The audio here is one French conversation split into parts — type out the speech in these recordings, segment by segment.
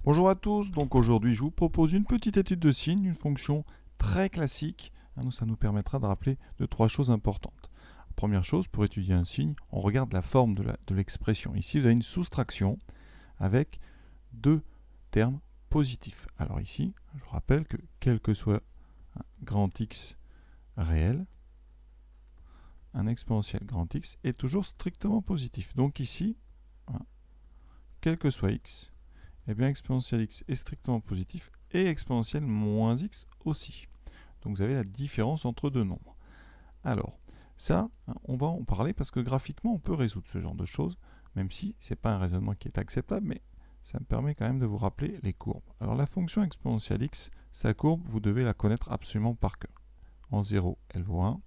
Bonjour à tous, donc aujourd'hui je vous propose une petite étude de signes, une fonction très classique. Ça nous permettra de rappeler deux, trois choses importantes. Première chose, pour étudier un signe, on regarde la forme de l'expression. Ici, vous avez une soustraction avec deux termes positifs. Alors ici, je vous rappelle que quel que soit un grand X réel, un exponentiel grand X est toujours strictement positif. Donc ici, quel que soit X, eh bien exponentiel x est strictement positif et exponentiel moins x aussi. Donc vous avez la différence entre deux nombres. Alors, ça, on va en parler parce que graphiquement, on peut résoudre ce genre de choses, même si ce n'est pas un raisonnement qui est acceptable, mais ça me permet quand même de vous rappeler les courbes. Alors la fonction exponentielle x, sa courbe, vous devez la connaître absolument par cœur. En 0, elle vaut 1.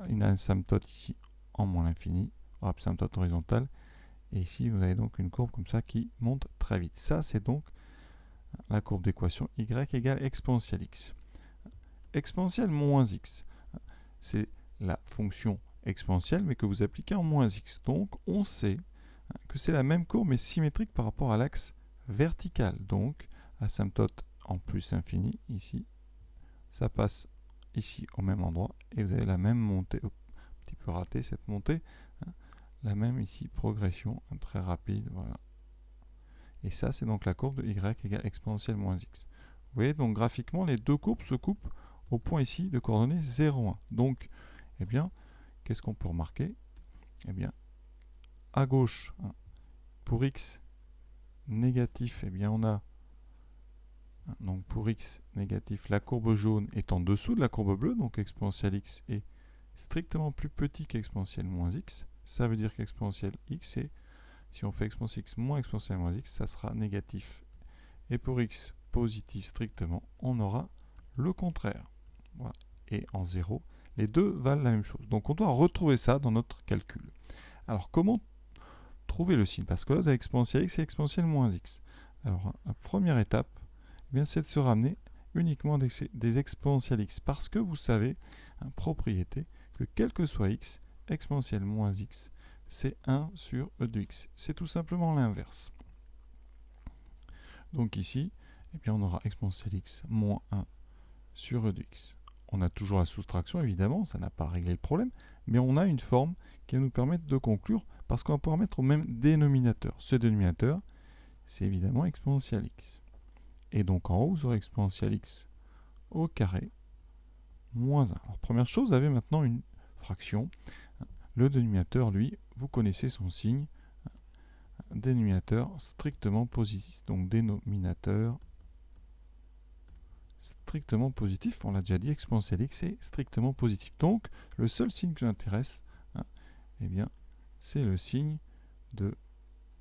Une asymptote ici en moins l'infini, asymptote horizontale. Et ici, vous avez donc une courbe comme ça qui monte très vite. Ça, c'est donc la courbe d'équation y égale exponentielle x. Exponentielle moins x, c'est la fonction exponentielle, mais que vous appliquez en moins x. Donc, on sait que c'est la même courbe, mais symétrique par rapport à l'axe vertical. Donc, asymptote en plus infini, ici, ça passe ici au même endroit, et vous avez la même montée, un petit peu raté cette montée, la même ici progression, très rapide, voilà. Et ça, c'est donc la courbe de y égale exponentielle moins x. Vous voyez, donc graphiquement, les deux courbes se coupent au point ici de coordonnées 0, 1. Donc, eh bien, qu'est-ce qu'on peut remarquer? Eh bien, à gauche, pour x négatif, eh bien, on a, donc pour x négatif, la courbe jaune est en dessous de la courbe bleue, donc exponentielle x est strictement plus petit qu'exponentielle moins x. Ça veut dire qu'exponentielle x est, si on fait exponentielle x moins exponentielle moins x, ça sera négatif. Et pour x positif strictement, on aura le contraire. Voilà. Et en 0, les deux valent la même chose. Donc on doit retrouver ça dans notre calcul. Alors comment trouver le signe? Parce que là, vous avez exponentielle x et exponentielle moins x. Alors la première étape, eh bien, c'est de se ramener uniquement des exponentielles x. Parce que vous savez, propriété, que quel que soit x, exponentielle moins x, c'est 1 sur e de x. C'est tout simplement l'inverse. Donc ici, eh bien, on aura exponentielle x moins 1 sur e de x. On a toujours la soustraction, évidemment, ça n'a pas réglé le problème, mais on a une forme qui va nous permettre de conclure, parce qu'on va pouvoir mettre au même dénominateur. Ce dénominateur, c'est évidemment exponentielle x. Et donc en haut, vous aurez exponentielle x au carré moins 1. Alors première chose, vous avez maintenant une fraction. Le dénominateur, lui, vous connaissez son signe. Dénominateur strictement positif. Donc dénominateur strictement positif, on l'a déjà dit, exponentielle x est strictement positif. Donc, le seul signe qui nous intéresse, eh bien, c'est le signe de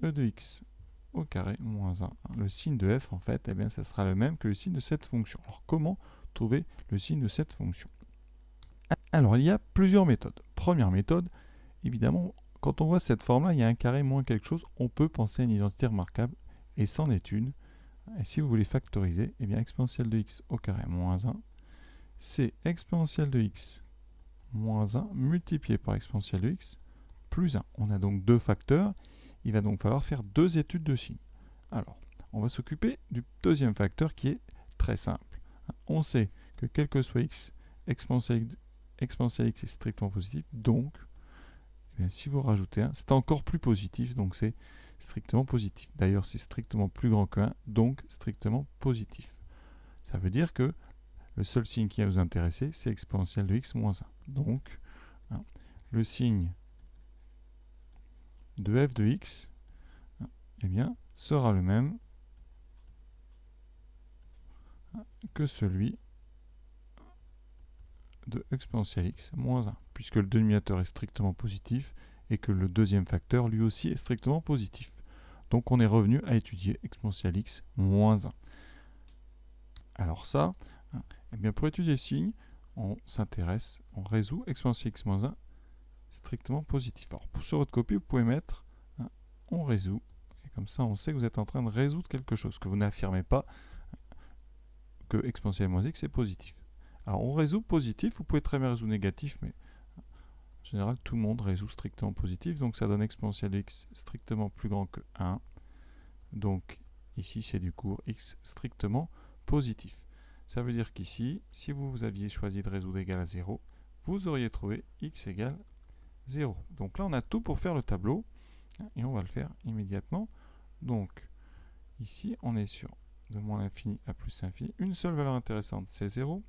e de x au carré moins 1. Le signe de f, en fait, eh bien, ça sera le même que le signe de cette fonction. Alors, comment trouver le signe de cette fonction? Alors, il y a plusieurs méthodes. Première méthode, évidemment, quand on voit cette forme-là, il y a un carré moins quelque chose, on peut penser à une identité remarquable, et c'en est une. Et si vous voulez factoriser, eh bien exponentielle de x au carré moins 1, c'est exponentielle de x moins 1 multiplié par exponentielle de x plus 1. On a donc deux facteurs. Il va donc falloir faire deux études de signes. Alors, on va s'occuper du deuxième facteur qui est très simple. On sait que quel que soit x, exponentielle x est strictement positif. Donc, eh bien, si vous rajoutez 1, c'est encore plus positif. Donc, c'est strictement positif. D'ailleurs, c'est strictement plus grand que 1, donc strictement positif. Ça veut dire que le seul signe qui va vous intéresser, c'est exponentielle de x moins 1. Donc, le signe de f de x, eh bien, sera le même que celui de exponentielle x moins 1, puisque le dénominateur est strictement positif et que le deuxième facteur, lui aussi, est strictement positif. Donc, on est revenu à étudier exponentielle x moins 1. Alors ça, eh bien, pour étudier le signe, on s'intéresse, on résout exponentielle x moins 1 strictement positif. Alors pour sur votre copie, vous pouvez mettre on résout, et comme ça on sait que vous êtes en train de résoudre quelque chose, que vous n'affirmez pas que exponentielle moins x est positif. Alors on résout positif, vous pouvez très bien résoudre négatif, mais en général tout le monde résout strictement positif, donc ça donne exponentielle x strictement plus grand que 1. Donc Ici, c'est du cours x strictement positif. Ça veut dire qu'ici, si vous aviez choisi de résoudre égal à 0, vous auriez trouvé x égale 0. Donc là, on a tout pour faire le tableau, et on va le faire immédiatement. Donc, ici, on est sur de moins l'infini à plus l'infini. Une seule valeur intéressante, c'est 0.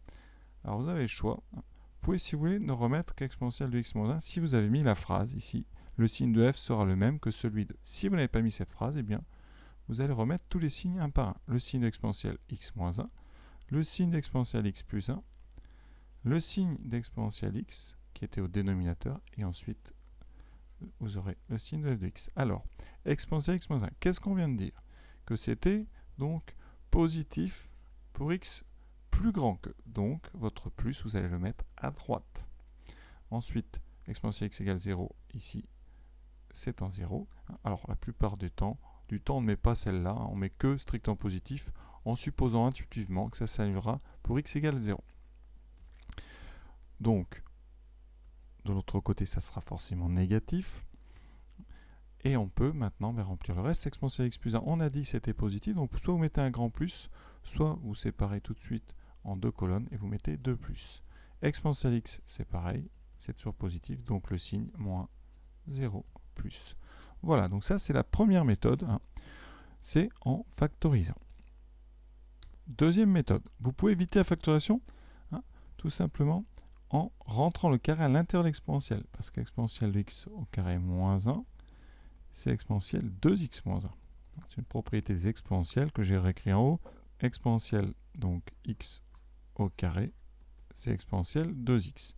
Alors, vous avez le choix. Vous pouvez, si vous voulez, ne remettre qu'exponentielle de x moins 1. Si vous avez mis la phrase ici, le signe de f sera le même que celui de. Si vous n'avez pas mis cette phrase, eh bien, vous allez remettre tous les signes un par un. Le signe d'exponentielle x moins 1, le signe d'exponentielle x plus 1, le signe d'exponentielle x qui était au dénominateur, et ensuite vous aurez le signe de f de x. Alors, exponentielle x moins 1, qu'est-ce qu'on vient de dire? Que c'était donc positif pour x plus grand que. Donc, votre plus, vous allez le mettre à droite. Ensuite, exponentielle x égale 0, ici, c'est en 0. Alors, la plupart du temps, on ne met pas celle-là, on met que strictement positif, en supposant intuitivement que ça s'annulera pour x égale 0. Donc, de l'autre côté, ça sera forcément négatif. Et on peut maintenant remplir le reste. Exponentielle x plus 1, on a dit que c'était positif, donc soit vous mettez un grand plus, soit vous séparez tout de suite en deux colonnes et vous mettez 2 plus. Exponentielle x, c'est pareil, c'est toujours positif, donc le signe moins 0 plus. Voilà, donc ça c'est la première méthode, hein. C'est en factorisant. Deuxième méthode, vous pouvez éviter la factorisation, hein, tout simplement en rentrant le carré à l'intérieur de l'exponentielle, parce qu'exponentielle de x au carré moins 1, c'est exponentielle 2x moins 1. C'est une propriété des exponentielles que j'ai réécrit en haut. Exponentielle, donc x au carré, c'est exponentielle 2x.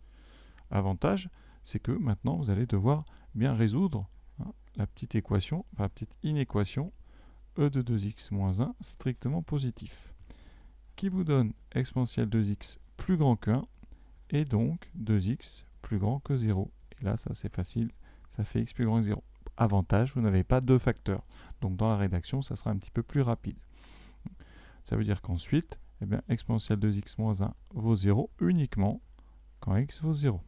Avantage, c'est que maintenant, vous allez devoir bien résoudre, hein, la petite équation, enfin la petite inéquation, e de 2x moins 1 strictement positif, qui vous donne exponentielle 2x plus grand que 1, et donc 2x plus grand que 0. Et là, ça c'est facile, ça fait x plus grand que 0. Avantage, vous n'avez pas deux facteurs. Donc dans la rédaction, ça sera un petit peu plus rapide. Ça veut dire qu'ensuite, eh bien, exponentielle 2x moins 1 vaut 0 uniquement quand x vaut 0.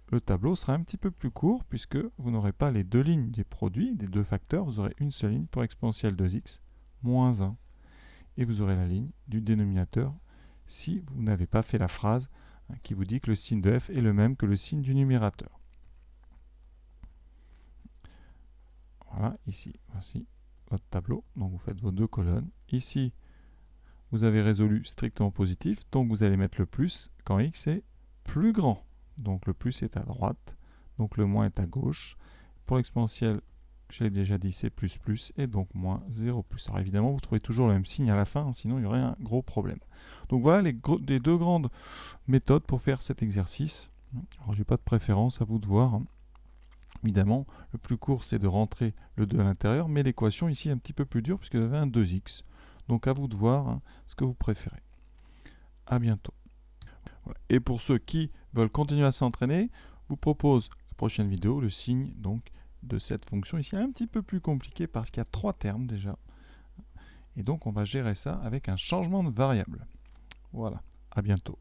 Le tableau sera un petit peu plus court puisque vous n'aurez pas les deux lignes des produits, des deux facteurs. Vous aurez une seule ligne pour exponentielle 2x moins 1. Et vous aurez la ligne du dénominateur si vous n'avez pas fait la phrase, hein, qui vous dit que le signe de f est le même que le signe du numérateur. Voilà, ici, voici votre tableau. Donc vous faites vos deux colonnes. Ici, vous avez résolu strictement positif. Donc vous allez mettre le plus quand x est plus grand. Donc le plus est à droite. Donc le moins est à gauche. Pour l'exponentielle, je l'ai déjà dit, c'est plus plus. Et donc moins 0 plus. Alors évidemment, vous trouvez toujours le même signe à la fin. Sinon, il y aurait un gros problème. Donc voilà les deux grandes méthodes pour faire cet exercice. Alors j'ai pas de préférence, à vous de voir, hein. Évidemment, le plus court, c'est de rentrer le 2 à l'intérieur, mais l'équation ici est un petit peu plus dure, puisque vous avez un 2x. Donc à vous de voir, hein, ce que vous préférez. À bientôt. Voilà. Et pour ceux qui veulent continuer à s'entraîner, je vous propose la prochaine vidéo, le signe donc de cette fonction ici, un petit peu plus compliqué, parce qu'il y a 3 termes déjà. Et donc on va gérer ça avec un changement de variable. Voilà, à bientôt.